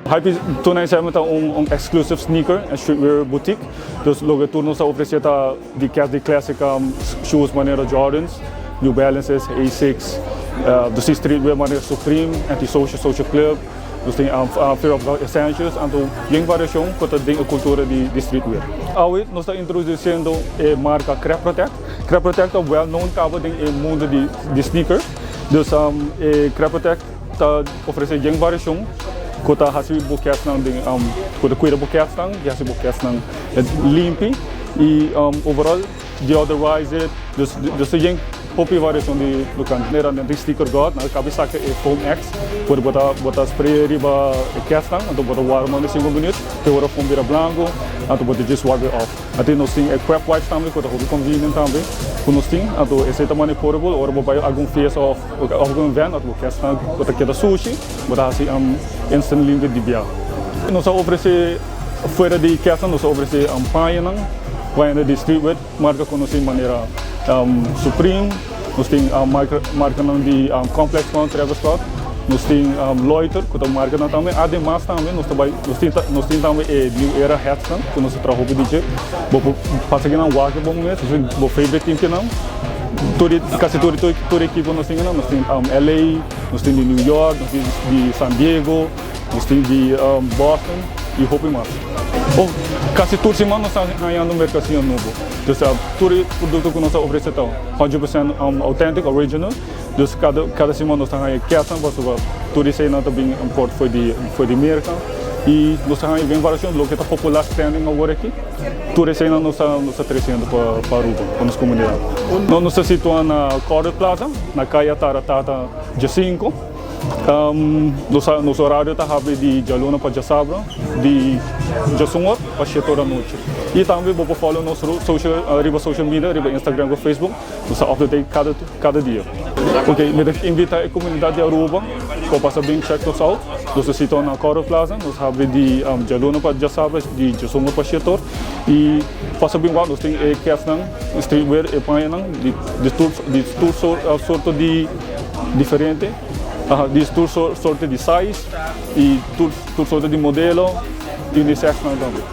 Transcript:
Hypebeast, nós temos exclusive sneaker and streetwear boutique. Dus logo tu nos oferece de classic shoes maneira Jordans, New Balances, A6, dus streetwear maneira Supreme, Anti-Social, Social Club. Dus tem Fear of God Essentials, então tem variação quanto a cultura de streetwear. Hoje nós estamos introduzindo a marca Crep Protect. Crep Protect é well known cabo no mundo de sneaker. Dus Crep Protect está oferecendo variação quanto a hasi buquets nang quanto cuida buquets nang, hasi buquets nang limpi e overall deodorize it. Dus tem pouca variação de lugar. Nera de sticker god, na cabeça que é foam X, por botar spray riba cast então botar warm no 5 minutos, que ora foam vira branco, então botar just wipe it off. Até nós tem crep wipes também, que é muito convenient também. Nós tem, então esse também é portable, ora botar algum face of algum van, então cast botar que da sushi, botar assim instant limp de bia. Nós oferece fora de cast, nós oferece paia de streetwear, marca conhecida de maneira Supreme, nós temos marca de Complex One, Travis Scott, nós temos Loiter, que é marca também. Ademais também nós temos também New Era hats que nós trabalhamos de DJ. Passa aqui na Walker bom mesmo, meu favorite team que não. Quase toda equipe nós temos LA, nós temos de New York, nós temos de San Diego, nós temos de Boston e Hope mais. Quase toda semana nós estamos ganhando mercadoria novo. Dus todo produto que nós oferecemos 100% authentic, original. Dus cada semana nós estamos ganhando questão, porque tudo isso aí não também import foi de mercado. E nós estamos ganhando variações, o que está popular standing agora aqui. Tudo isso aí nós estamos trazendo para a Aruba, para a nossa comunidade. Nós nos situamos na Corda Plaza, na Caia Taratata, dia 5. Nosso horário está de Jaluna para Jasabra, de Jasungot para 7 da noite. E também vou follow nosso social media, Instagram e Facebook, nós update cada dia. Ok, me invita a comunidade de Aruba para passar bem check nos out. Nós estamos na Coro Plaza, nós temos de Jaluna para Jasabra, de Jasungot para 7 e passa bem lá, nós temos questão streetwear e panha de tudo sorte de diferente. Diz tudo sorte de size e tudo sorte de modelo e unissex também.